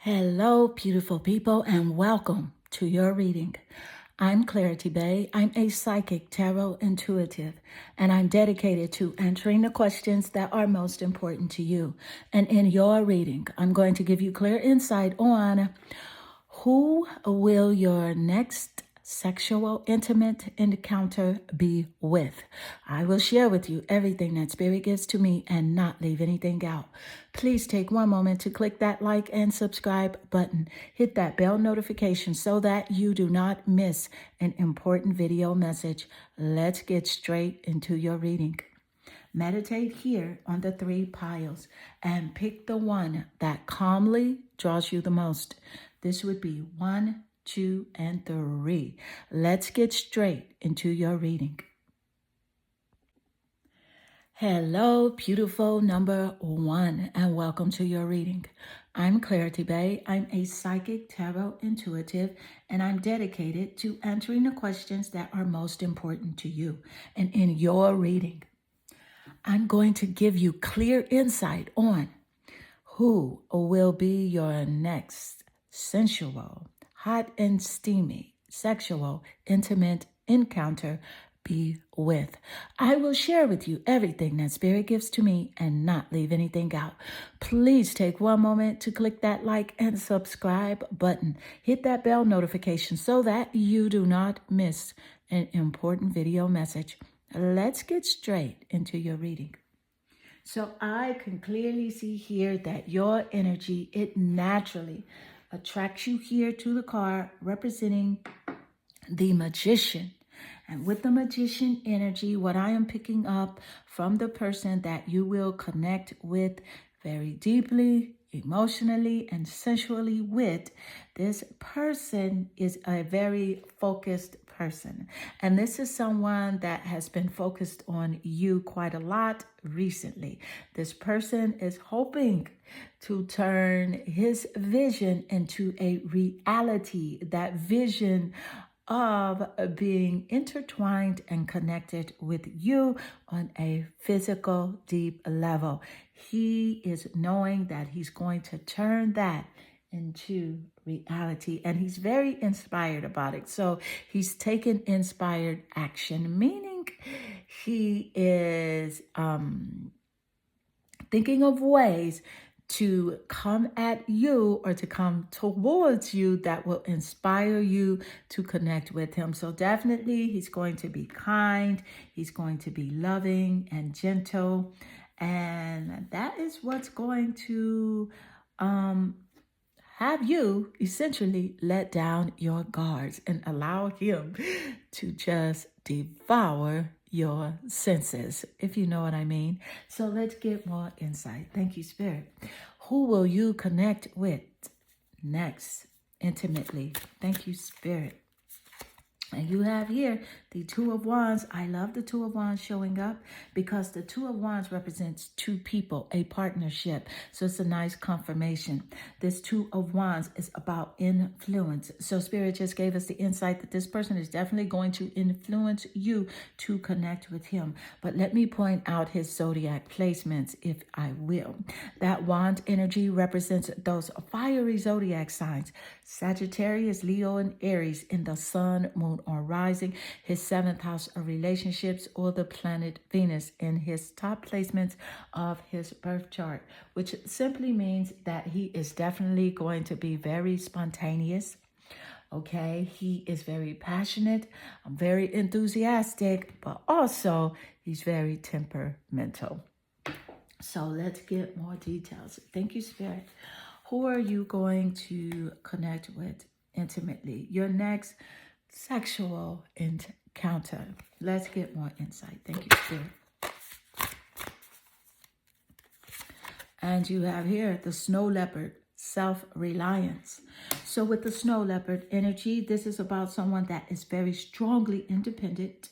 Hello, beautiful people, and welcome to your reading. I'm Clarity Bay. I'm a psychic tarot intuitive, and I'm dedicated to answering the questions that are most important to you. And in your reading, I'm going to give you clear insight on who will your next sexual intimate encounter be with. I will share with you everything that Spirit gives to me and not leave anything out. Please take one moment to click that like and subscribe button. Hit that bell notification so that you do not miss an important video message. Let's get straight into your reading. Meditate here on the 3 piles and pick the one that calmly draws you the most. This would be 1, 2, and 3. Let's get straight into your reading. Hello, beautiful number 1, and welcome to your reading. I'm Clarity Bay. I'm a psychic tarot intuitive, and I'm dedicated to answering the questions that are most important to you. And in your reading, I'm going to give you clear insight on who will be your next sensual, hot and steamy, sexual, intimate encounter be with. I will share with you everything that Spirit gives to me and not leave anything out. Please take one moment to click that like and subscribe button. Hit that bell notification so that you do not miss an important video message. Let's get straight into your reading. So I can clearly see here that your energy, it naturally attracts you here to the card representing the Magician. And with the Magician energy, what I am picking up from the person that you will connect with very deeply, emotionally, and sensually with, this person is a very focused person. And this is someone that has been focused on you quite a lot recently. This person is hoping to turn his vision into a reality, that vision of being intertwined and connected with you on a physical, deep level. He is knowing that he's going to turn that into reality, and he's very inspired about it. So he's taken inspired action, meaning he is thinking of ways to come at you or to come towards you that will inspire you to connect with him. So definitely he's going to be kind, he's going to be loving and gentle, and that is what's going to have you essentially let down your guards and allow him to just devour your senses, if you know what I mean. So let's get more insight. Thank you, Spirit. Who will you connect with next intimately? Thank you, Spirit. And you have here the 2 of Wands. I love the 2 of Wands showing up because the 2 of Wands represents 2 people, a partnership. So it's a nice confirmation. This 2 of Wands is about influence. So Spirit just gave us the insight that this person is definitely going to influence you to connect with him. But let me point out his zodiac placements, if I will. That Wand energy represents those fiery zodiac signs: Sagittarius, Leo, and Aries in the sun, moon, or rising, his 7th house of relationships, or the planet Venus in his top placements of his birth chart, which simply means that he is definitely going to be very spontaneous. Okay, he is very passionate, very enthusiastic, but also he's very temperamental. So let's get more details. Thank you, Spirit. Who are you going to connect with intimately? Your next sexual encounter. Let's get more insight. Thank you, Spirit. And you have here the snow leopard, self-reliance. So with the snow leopard energy, this is about someone that is very strongly independent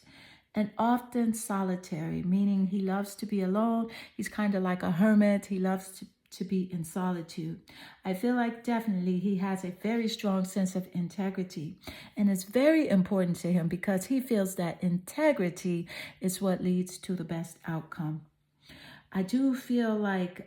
and often solitary, meaning he loves to be alone. He's kind of like a hermit. He loves to be in solitude. I feel like definitely he has a very strong sense of integrity, and it's very important to him because he feels that integrity is what leads to the best outcome. I do feel like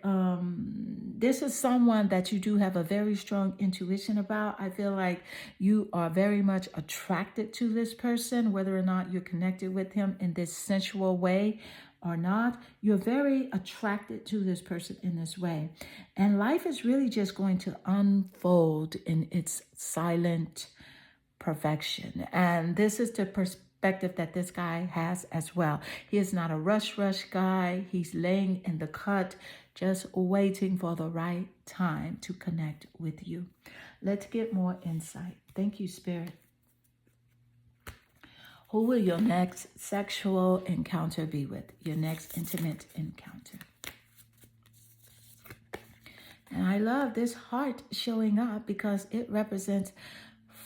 this is someone that you do have a very strong intuition about. I feel like you are very much attracted to this person, whether or not you're connected with him in this sensual way or not. You're very attracted to this person in this way. And life is really just going to unfold in its silent perfection. And this is the perspective that this guy has as well. He is not a rush guy. He's laying in the cut, just waiting for the right time to connect with you. Let's get more insight. Thank you, Spirit. Who will your next sexual encounter be with? Your next intimate encounter. And I love this heart showing up because it represents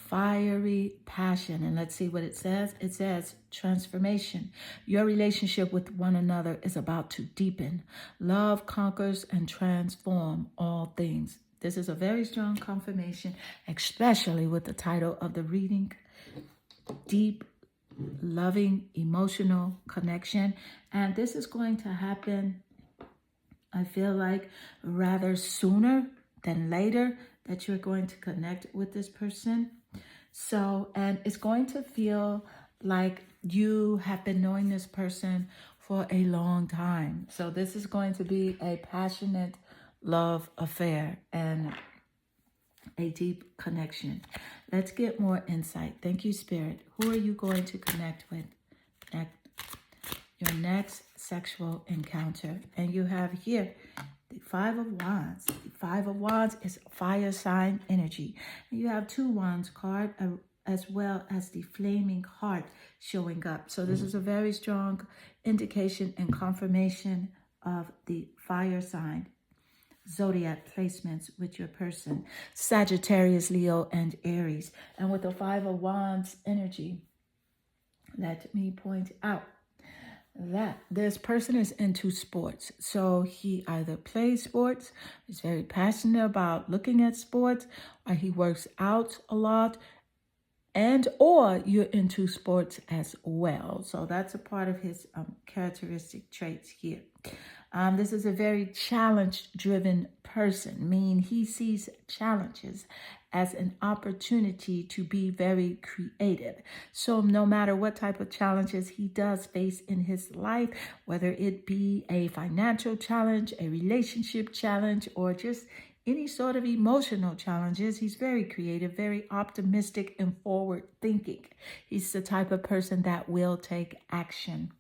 fiery passion. And let's see what it says. It says transformation. Your relationship with one another is about to deepen. Love conquers and transforms all things. This is a very strong confirmation, especially with the title of the reading, Deep, Loving, Emotional Connection. And this is going to happen, I feel like, rather sooner than later, that you're going to connect with this person. So, and it's going to feel like you have been knowing this person for a long time. So this is going to be a passionate love affair and a deep connection. Let's get more insight. Thank you, Spirit. Who are you going to connect with? Your next sexual encounter. And you have here the Five of Wands. The Five of Wands is fire sign energy. And you have two Wands card as well as the flaming heart showing up. So this is a very strong indication and confirmation of the fire sign zodiac placements with your person. Sagittarius, Leo, and Aries. And with the Five of Wands energy, let me point out that this person is into sports. So he either plays sports, is very passionate about looking at sports, or he works out a lot, and or you're into sports as well. So that's a part of his characteristic traits here. This is a very challenge-driven person, meaning he sees challenges as an opportunity to be very creative. So no matter what type of challenges he does face in his life, whether it be a financial challenge, a relationship challenge, or just any sort of emotional challenges, he's very creative, very optimistic, and forward thinking. He's the type of person that will take action.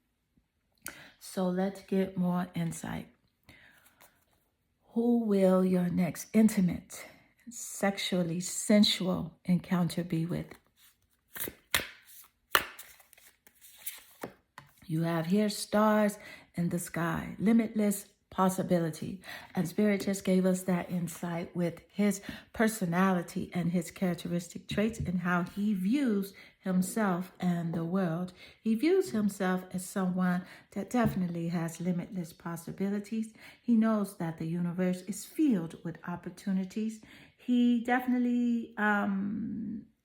So let's get more insight. Who will your next intimate, sexually sensual encounter be with? You have here stars in the sky, limitless possibility. And Spirit just gave us that insight with his personality and his characteristic traits and how he views himself and the world. He views himself as someone that definitely has limitless possibilities. He knows that the universe is filled with opportunities. He definitely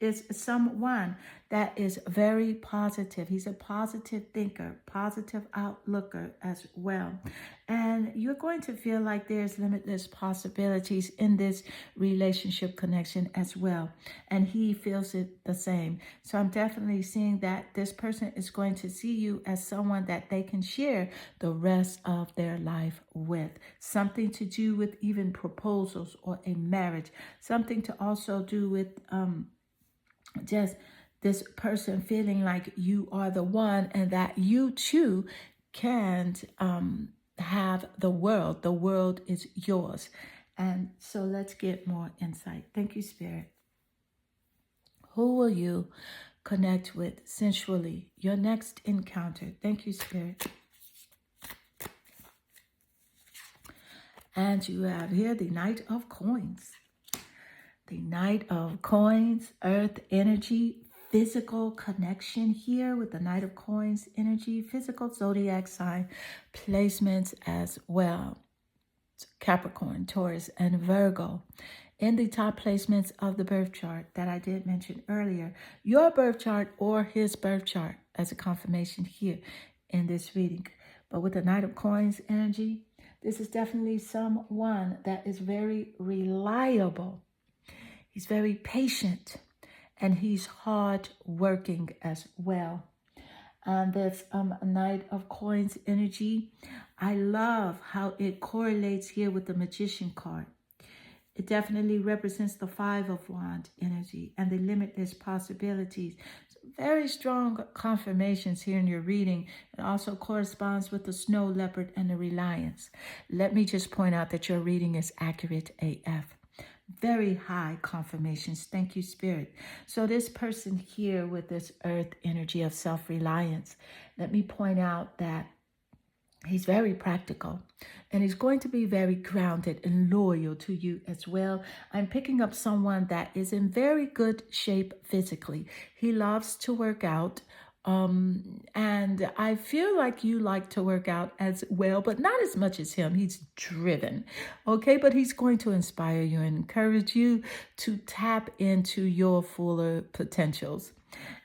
is someone that is very positive. He's a positive thinker, positive outlooker as well. And you're going to feel like there's limitless possibilities in this relationship connection as well. And he feels it the same. So I'm definitely seeing that this person is going to see you as someone that they can share the rest of their life with. Something to do with even proposals or a marriage. Something to also do with just this person feeling like you are the one and that you too can have the world. The world is yours. And so let's get more insight. Thank you, Spirit. Who will you connect with sensually? Your next encounter. Thank you, Spirit. And you have here the Knight of Coins. The Knight of Coins, earth energy, physical connection here with the Knight of Coins energy, physical zodiac sign placements as well. Capricorn, Taurus, and Virgo. In the top placements of the birth chart that I did mention earlier, your birth chart or his birth chart as a confirmation here in this reading. But with the Knight of Coins energy, This is definitely someone that is very reliable. He's very patient, and he's hard working as well. And this Knight of Coins energy, I love how it correlates here with the Magician card. It definitely represents the Five of Wands energy and the limitless possibilities. Very strong confirmations here in your reading. It also corresponds with the Snow Leopard and the Reliance. Let me just point out that your reading is accurate AF. Very high confirmations. Thank you, Spirit. So this person here with this earth energy of self-reliance, let me point out that he's very practical, and he's going to be very grounded and loyal to you as well. I'm picking up someone that is in very good shape physically. He loves to work out. And I feel like you like to work out as well, but not as much as him. He's driven, okay? But he's going to inspire you and encourage you to tap into your fuller potentials.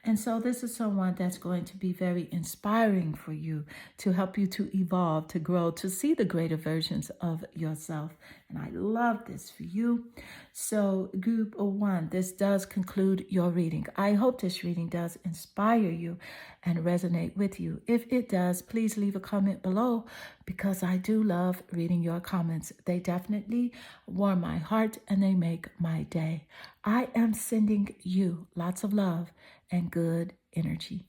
And so this is someone that's going to be very inspiring for you, to help you to evolve, to grow, to see the greater versions of yourself. And I love this for you. So group 1, this does conclude your reading. I hope this reading does inspire you and resonate with you. If it does, please leave a comment below, because I do love reading your comments. They definitely warm my heart and they make my day. I am sending you lots of love and good energy.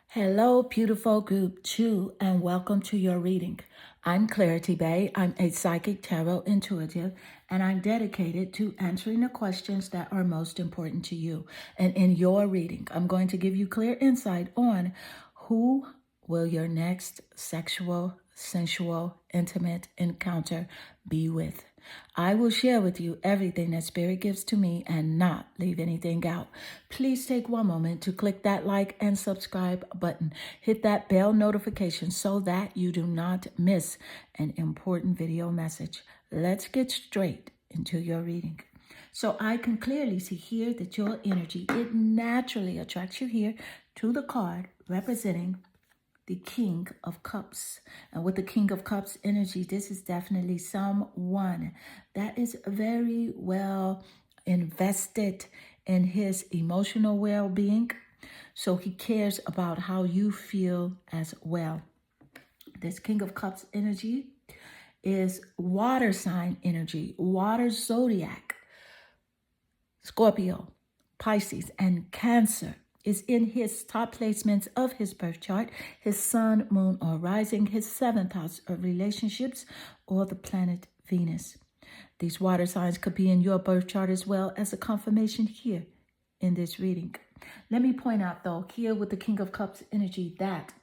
Hello, beautiful group 2, and welcome to your reading. I'm Clarity Bay. I'm a psychic tarot intuitive, and I'm dedicated to answering the questions that are most important to you. And in your reading, I'm going to give you clear insight on who will your next sexual, sensual, intimate encounter be with. I will share with you everything that Spirit gives to me and not leave anything out. Please take one moment to click that like and subscribe button. Hit that bell notification so that you do not miss an important video message. Let's get straight into your reading. So I can clearly see here that your energy, it naturally attracts you here to the card representing the King of Cups. And with the King of Cups energy, this is definitely someone that is very well invested in his emotional well-being. So he cares about how you feel as well. This King of Cups energy is water sign energy, water zodiac, Scorpio, Pisces, and Cancer is in his top placements of his birth chart, his sun, moon, or rising, his 7th house of relationships, or the planet Venus. These water signs could be in your birth chart as well as a confirmation here in this reading. Let me point out, though, here with the King of Cups energy, that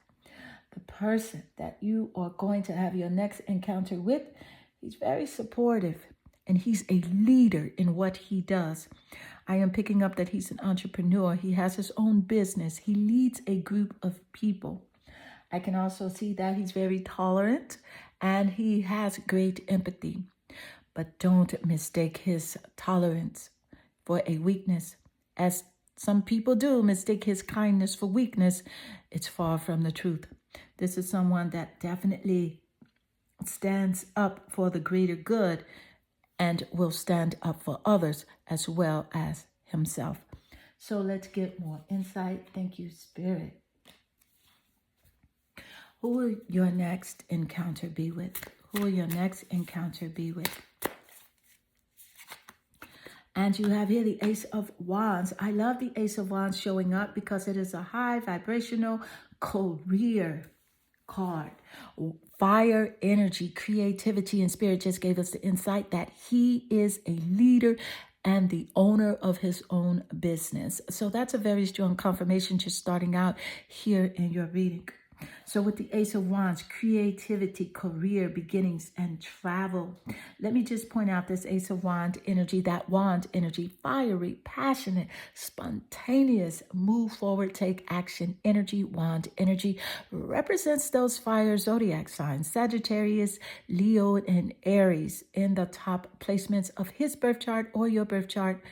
the person that you are going to have your next encounter with, he's very supportive, and he's a leader in what he does. I am picking up that he's an entrepreneur. He has his own business. He leads a group of people. I can also see that he's very tolerant and he has great empathy. But don't mistake his tolerance for a weakness. As some people do mistake his kindness for weakness, it's far from the truth. This is someone that definitely stands up for the greater good and will stand up for others as well as himself. So let's get more insight. Thank you, Spirit. Who will your next encounter be with? Who will your next encounter be with? And you have here the Ace of Wands. I love the Ace of Wands showing up because it is a high vibrational career card. Fire, energy, creativity, and Spirit just gave us the insight that he is a leader and the owner of his own business. So that's a very strong confirmation just starting out here in your reading. So with the Ace of Wands, creativity, career, beginnings, and travel. Let me just point out this Ace of Wands energy, that wand energy, fiery, passionate, spontaneous, move forward, take action energy. Wand energy represents those fire zodiac signs, Sagittarius, Leo, and Aries in the top placements of his birth chart or your birth chart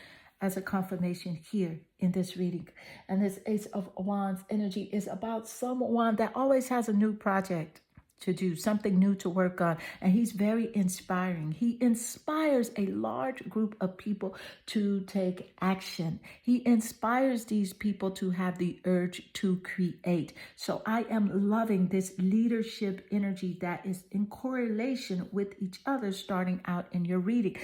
as a confirmation here in this reading. And this Ace of Wands energy is about someone that always has a new project. to do, something new to work on. And he's very inspiring. He inspires a large group of people to take action. He inspires these people to have the urge to create. So I am loving this leadership energy that is in correlation with each other starting out in your reading.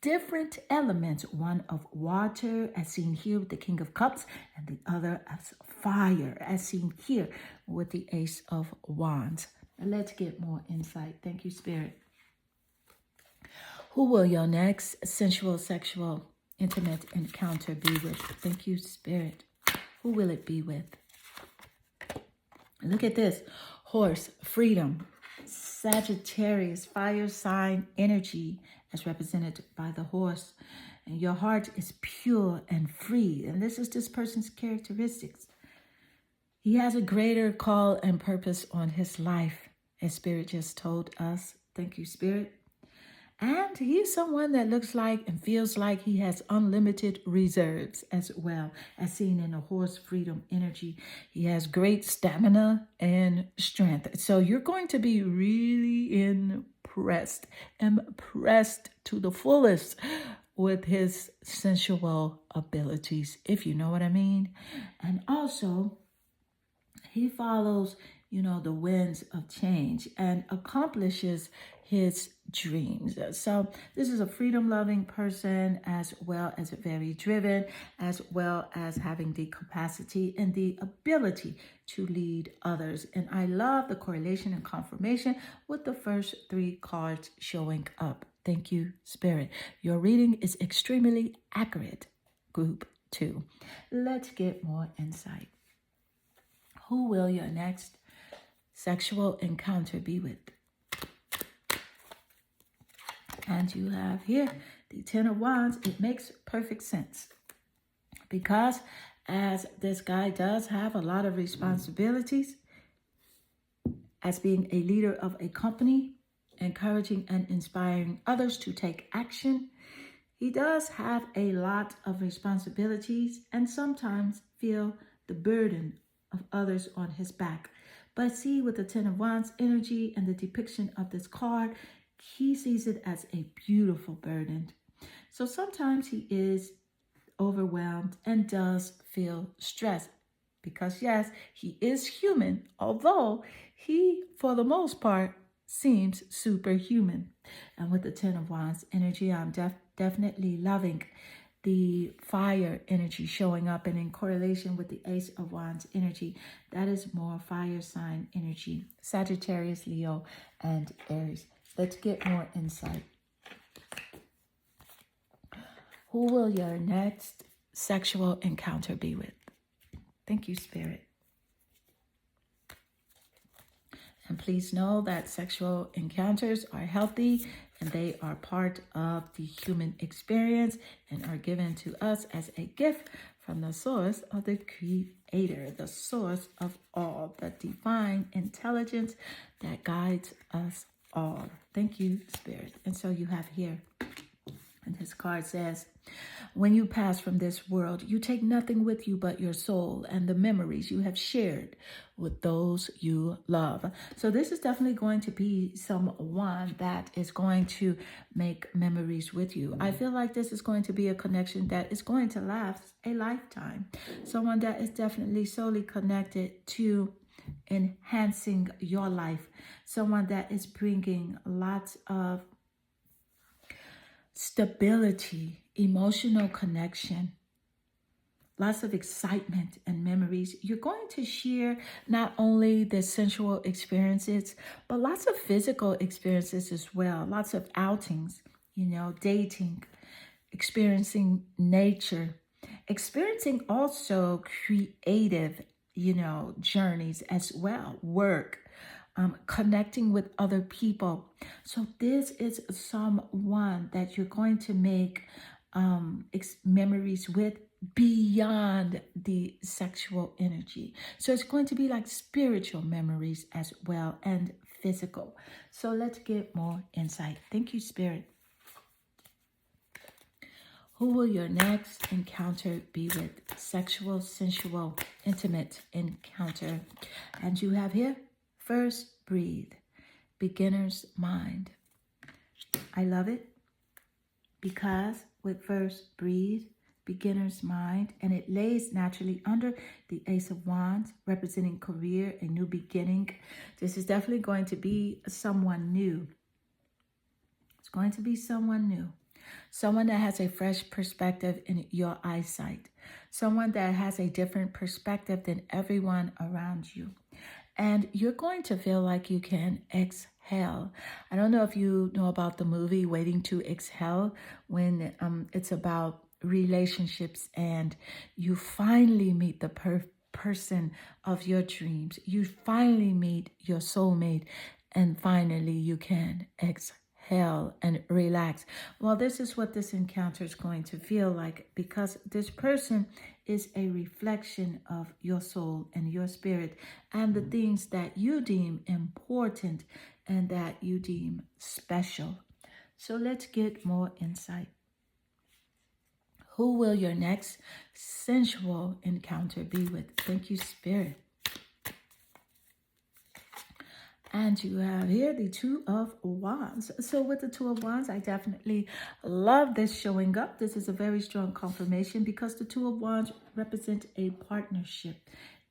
Different elements, one of water as seen here with the King of Cups, and the other as fire as seen here with the Ace of Wands. Let's get more insight. Thank you, Spirit. Who will your next sensual, sexual, intimate encounter be with? Thank you, Spirit. Who will it be with? Look at this. Horse, freedom. Sagittarius, fire sign energy as represented by the horse. And your heart is pure and free. And this is this person's characteristics. He has a greater call and purpose on his life, as Spirit just told us. Thank you, Spirit. And he's someone that looks like and feels like he has unlimited reserves as well, as seen in the horse freedom energy. He has great stamina and strength. So you're going to be really impressed to the fullest with his sensual abilities, if you know what I mean. And also, he follows, the winds of change and accomplishes his dreams. So this is a freedom-loving person, as well as very driven, as well as having the capacity and the ability to lead others. And I love the correlation and confirmation with the first three cards showing up. Thank you, Spirit. Your reading is extremely accurate, Group 2. Let's get more insight. Who will your next sexual encounter be with? And you have here the Ten of Wands. It makes perfect sense because as this guy does have a lot of responsibilities as being a leader of a company, encouraging and inspiring others to take action, he does have a lot of responsibilities and sometimes feel the burden of others on his back. But see, with the Ten of Wands energy and the depiction of this card, he sees it as a beautiful burden. So sometimes he is overwhelmed and does feel stressed because, yes, he is human, although he, for the most part, seems superhuman. And with the Ten of Wands energy, I'm definitely loving the fire energy showing up, and in correlation with the Ace of Wands energy, that is more fire sign energy, Sagittarius, Leo, and Aries. Let's get more insight. Who will your next sexual encounter be with? Thank you, Spirit. And please know that sexual encounters are healthy and they are part of the human experience and are given to us as a gift from the source of the Creator, the source of all, the divine intelligence that guides us all. Thank you, Spirit. And so you have here, and this card says, when you pass from this world, you take nothing with you but your soul and the memories you have shared with those you love. So this is definitely going to be someone that is going to make memories with you. I feel like this is going to be a connection that is going to last a lifetime. Someone that is definitely solely connected to enhancing your life. Someone that is bringing lots of stability, emotional connection, lots of excitement and memories. You're going to share not only the sensual experiences, but lots of physical experiences as well. Lots of outings, dating, experiencing nature, experiencing also creative, journeys as well, work, connecting with other people. So this is someone that you're going to make memories with beyond the sexual energy. So it's going to be like spiritual memories as well and physical. So let's get more insight. Thank you, Spirit. Who will your next encounter be with? Sexual, sensual, intimate encounter. And you have here, first breathe. beginner's mind. I love it because with verse breathe, beginner's mind, and it lays naturally under the Ace of Wands, representing career, a new beginning. This is definitely going to be someone new. It's going to be someone new. Someone that has a fresh perspective in your eyesight. Someone that has a different perspective than everyone around you. And you're going to feel like you can exhale. I don't know if you know about the movie Waiting to Exhale, when it's about relationships and you finally meet the person of your dreams. You finally meet your soulmate and finally you can exhale and relax. Well, this is what this encounter is going to feel like, because this person is a reflection of your soul and your spirit and the things that you deem important and that you deem special. So let's get more insight. Who will your next sensual encounter be with? Thank you, Spirit. And you have here the Two of Wands. So with the Two of Wands, I definitely love this showing up. This is a very strong confirmation because the Two of Wands represent a partnership.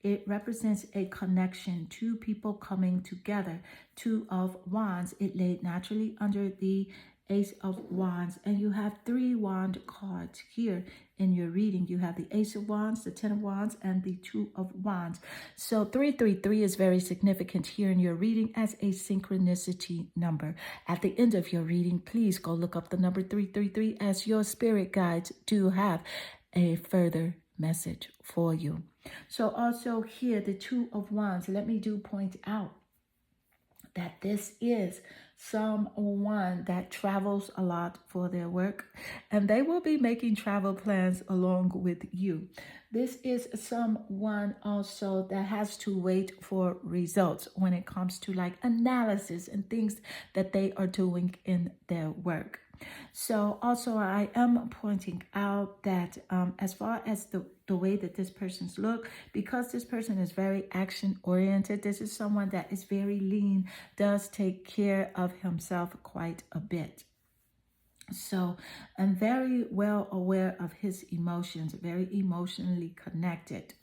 It represents a connection, two people coming together. Two of Wands, it laid naturally under the Ace of Wands, and you have 3 wand cards here in your reading. You have the Ace of Wands, the 10 of Wands, and the 2 of Wands. So 333 is very significant here in your reading as a synchronicity number. At the end of your reading, please go look up the number 333 as your spirit guides do have a further message for you. So also here, the 2 of Wands, let me point out that this is someone that travels a lot for their work, and they will be making travel plans along with you. This is someone also that has to wait for results when it comes to like analysis and things that they are doing in their work. So also I am pointing out that as far as the way that this person's look, because this person is very action oriented, this is someone that is very lean, does take care of himself quite a bit. So I'm very well aware of his emotions, very emotionally connected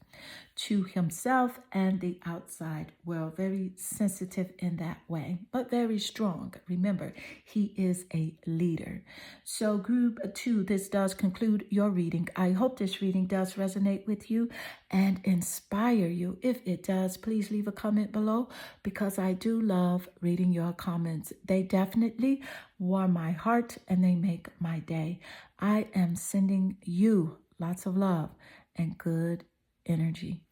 to himself and the outside world. Very sensitive in that way, but very strong. Remember, he is a leader. So group 2, this does conclude your reading. I hope this reading does resonate with you and inspire you. If it does, please leave a comment below, because I do love reading your comments. They definitely warm my heart and they make my day. I am sending you lots of love and good energy.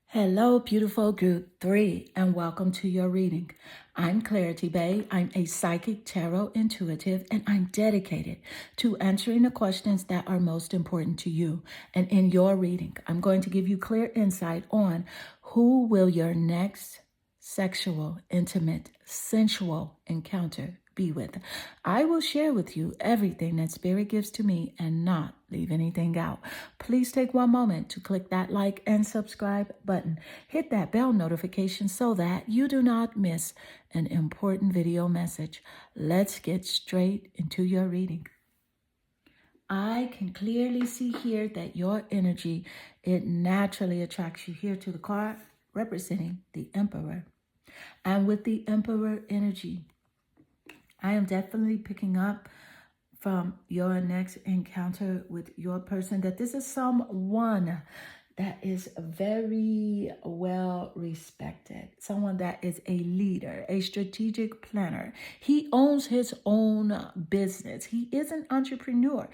Hello, beautiful group 3, and welcome to your reading. I'm Clarity Bay. I'm a psychic tarot intuitive, and I'm dedicated to answering the questions that are most important to you. And in your reading, I'm going to give you clear insight on who will your next sexual, intimate, sensual encounter be with. I will share with you everything that Spirit gives to me and not leave anything out. Please take one moment to click that like and subscribe button. Hit that bell notification so that you do not miss an important video message. Let's get straight into your reading. I can clearly see here that your energy, it naturally attracts you here to the card representing the Emperor. And with the Emperor energy, I am definitely picking up from your next encounter with your person that this is someone that is very well respected, someone that is a leader, a strategic planner. He owns his own business. He is an entrepreneur.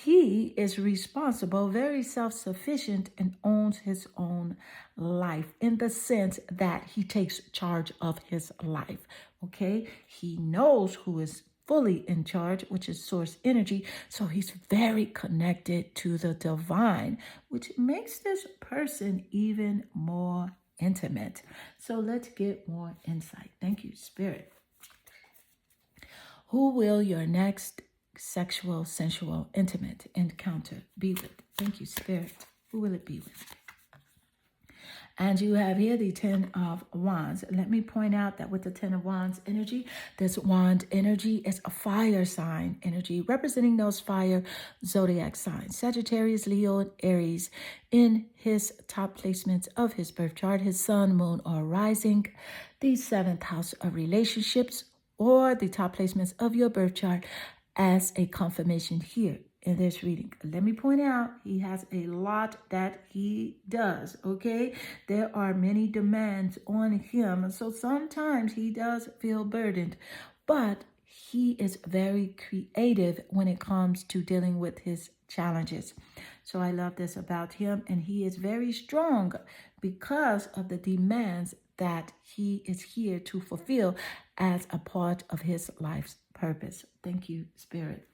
He is responsible, very self-sufficient, and owns his own life in the sense that he takes charge of his life. Okay, he knows who is fully in charge, which is source energy. So he's very connected to the divine, which makes this person even more intimate. So let's get more insight. Thank you, Spirit. Who will your next sexual, sensual, intimate encounter be with? Thank you, Spirit. Who will it be with? And you have here the 10 of Wands. Let me point out that with the 10 of Wands energy, this wand energy is a fire sign energy, representing those fire zodiac signs: Sagittarius, Leo, and Aries. In his top placements of his birth chart, his sun, moon, or rising, the 7th house of relationships, or the top placements of your birth chart as a confirmation here in this reading. Let me point out, he has a lot that he does, okay? There are many demands on him, so sometimes he does feel burdened, but he is very creative when it comes to dealing with his challenges. So I love this about him, and he is very strong because of the demands that he is here to fulfill as a part of his life's purpose. Thank you, Spirit.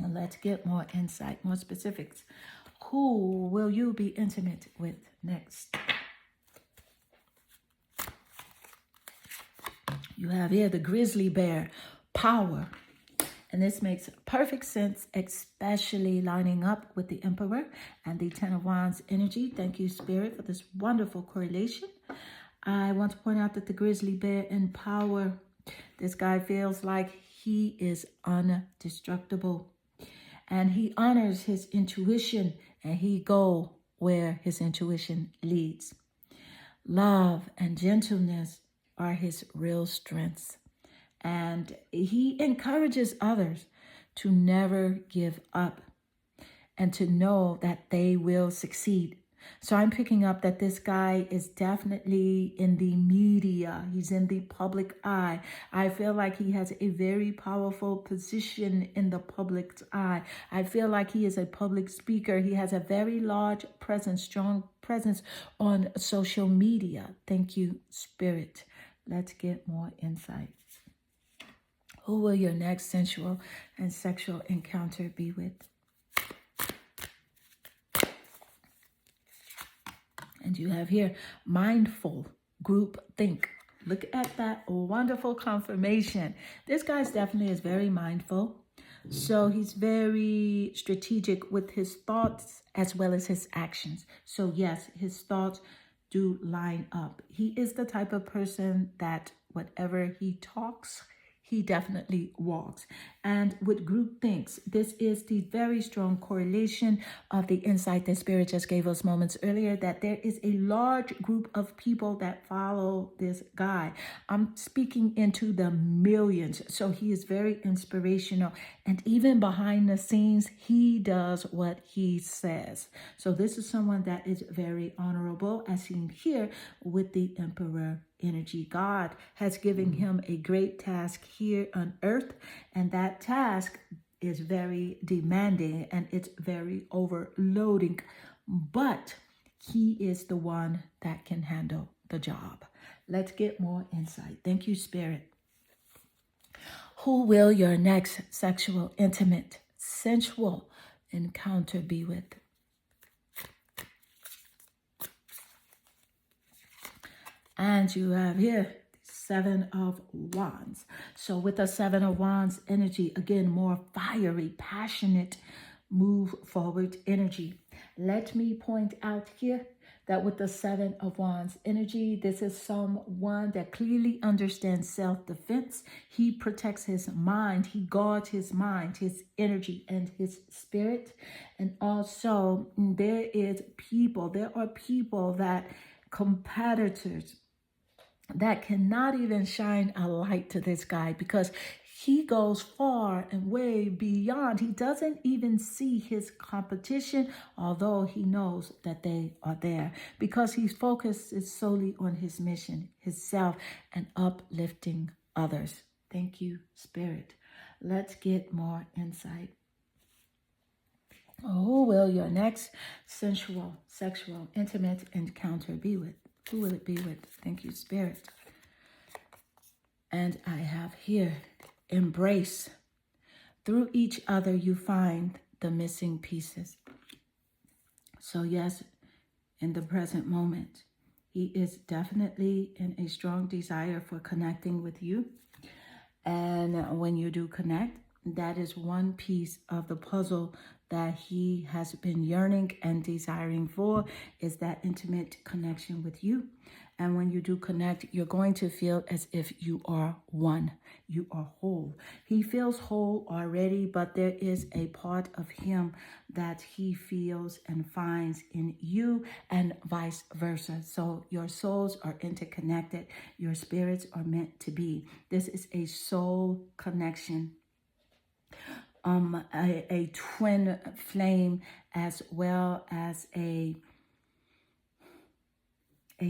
And let's get more insight, more specifics. Who will you be intimate with next? You have here the grizzly bear, power. And this makes perfect sense, especially lining up with the Emperor and the 10 of Wands energy. Thank you, Spirit, for this wonderful correlation. I want to point out that the grizzly bear in power, this guy feels like he is indestructible. And he honors his intuition, and he go where his intuition leads. Love and gentleness are his real strengths. And he encourages others to never give up and to know that they will succeed. So I'm picking up that this guy is definitely in the media. He's in the public eye. I feel like he has a very powerful position in the public's eye. I feel like he is a public speaker. He has a very large presence, strong presence on social media. Thank you, Spirit. Let's get more insight. Who will your next sensual and sexual encounter be with? And you have here, mindful, group think. Look at that wonderful confirmation. This guy definitely is very mindful. So he's very strategic with his thoughts as well as his actions. So yes, his thoughts do line up. He is the type of person that whatever he talks, he definitely walks. And with group thinks, this is the very strong correlation of the insight that Spirit just gave us moments earlier, that there is a large group of people that follow this guy. I'm speaking into the millions. So he is very inspirational. And even behind the scenes, he does what he says. So this is someone that is very honorable, as seen here with the Emperor energy. God has given him a great task here on earth, and that task is very demanding and it's very overloading, but he is the one that can handle the job. Let's get more insight. Thank you, Spirit. Who will your next sexual, intimate, sensual encounter be with? And you have here 7 of Wands. So with the 7 of Wands energy, again, more fiery, passionate, move forward energy. Let me point out here that with the 7 of Wands energy, this is someone that clearly understands self-defense. He protects his mind. He guards his mind, his energy, and his spirit. And also there are people that competitors that cannot even shine a light to this guy because he goes far and way beyond. He doesn't even see his competition, although he knows that they are there, because his focus is solely on his mission, his self, and uplifting others. Thank you, Spirit. Let's get more insight. Who will your next sensual, sexual, intimate encounter be with? Who will it be with? Thank you, Spirit. And I have here, embrace. Through each other, you find the missing pieces. So yes, in the present moment, he is definitely in a strong desire for connecting with you. And when you do connect, that is one piece of the puzzle that he has been yearning and desiring for is that intimate connection with you. And when you do connect, you're going to feel as if you are one. You are whole. He feels whole already, but there is a part of him that he feels and finds in you and vice versa. So your souls are interconnected. Your spirits are meant to be. This is a soul connection. A twin flame, as well as a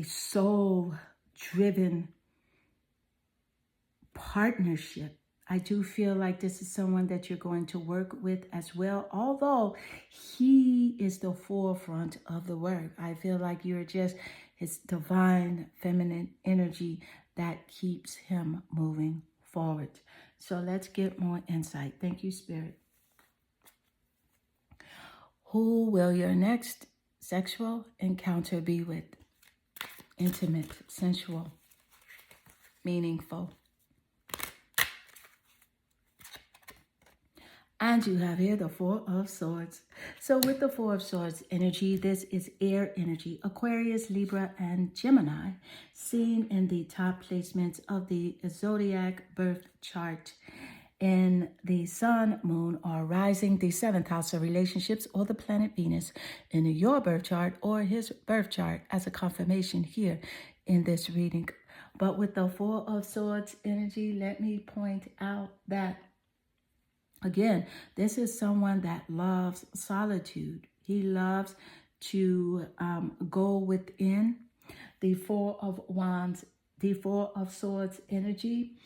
soul-driven partnership. I do feel like this is someone that you're going to work with as well, although he is the forefront of the work. I feel like you're just his divine feminine energy that keeps him moving forward. So let's get more insight. Thank you, Spirit. Who will your next sexual encounter be with? Intimate, sensual, meaningful. And you have here the Four of Swords. So with the Four of Swords energy, this is air energy, Aquarius, Libra, and Gemini, seen in the top placements of the zodiac birth chart. In the sun, moon, or rising, the 7th house of relationships, or the planet Venus in your birth chart or his birth chart as a confirmation here in this reading. But with the Four of Swords energy, let me point out that, again, this is someone that loves solitude. He loves to go within. The Four of Wands, the Four of Swords energy.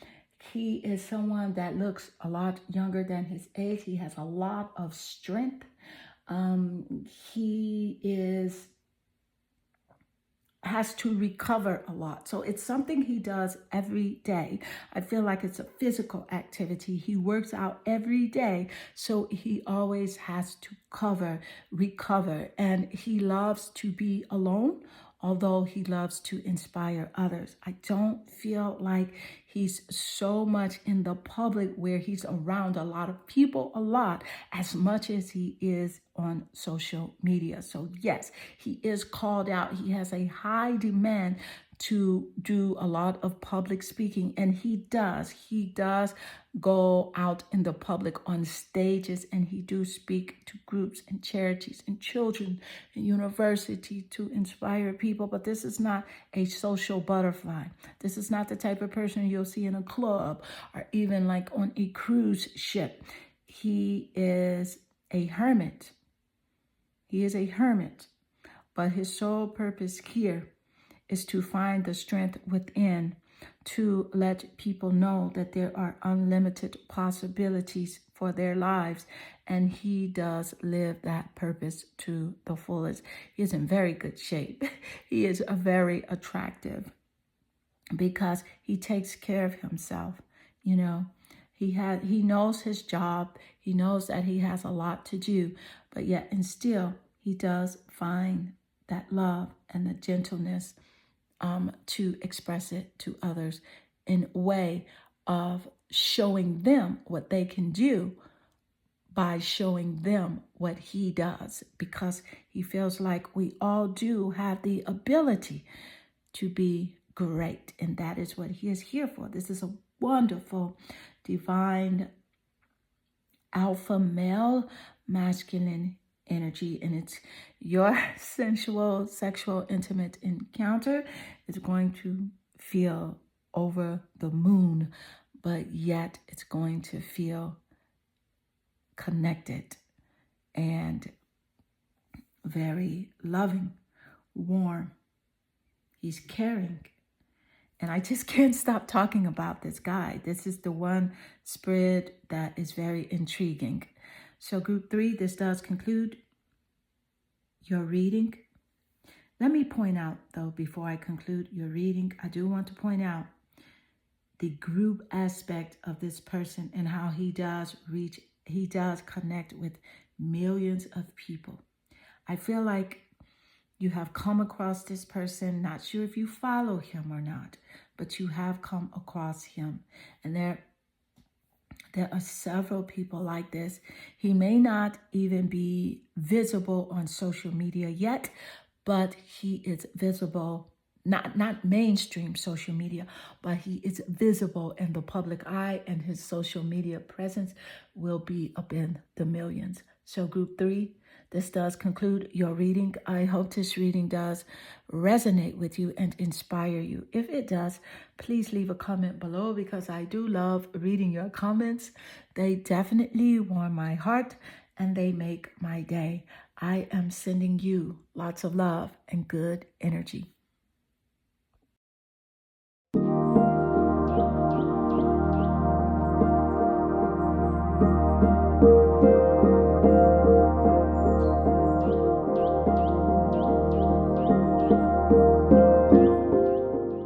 He is someone that looks a lot younger than his age. He has a lot of strength. He has to recover a lot. So it's something he does every day. I feel like it's a physical activity. He works out every day. So he always has to recover. And he loves to be alone, although he loves to inspire others. I don't feel like he's so much in the public where he's around a lot of people a lot as much as he is on social media. So yes, he is called out. He has a high demand to do a lot of public speaking, and he does go out in the public on stages, and he do speak to groups and charities and children and university to inspire people. But this is not a social butterfly. This is not the type of person you'll see in a club or even like on a cruise ship. He is a hermit. He is a hermit, but his sole purpose here is to find the strength within to let people know that there are unlimited possibilities for their lives. And he does live that purpose to the fullest. He is in very good shape. He is very attractive because he takes care of himself. You know, he knows his job. He knows that he has a lot to do, but yet and still he does find that love and the gentleness to express it to others in a way of showing them what they can do by showing them what he does, because he feels like we all do have the ability to be great, and that is what he is here for. This is a wonderful, divine, alpha male, masculine energy, and it's your sensual, sexual, intimate encounter is going to feel over the moon, but yet it's going to feel connected and very loving, warm. He's caring. And I just can't stop talking about this guy. This is the one spread that is very intriguing. So group 3, this does conclude your reading. Let me point out, though, before I conclude your reading, I do want to point out the group aspect of this person and how he does connect with millions of people. I feel like you have come across this person, not sure if you follow him or not, but you have come across him. And There are several people like this. He may not even be visible on social media yet, but he is visible, not mainstream social media, but he is visible in the public eye, and his social media presence will be up in the millions. So group 3, this does conclude your reading. I hope this reading does resonate with you and inspire you. If it does, please leave a comment below, because I do love reading your comments. They definitely warm my heart and they make my day. I am sending you lots of love and good energy.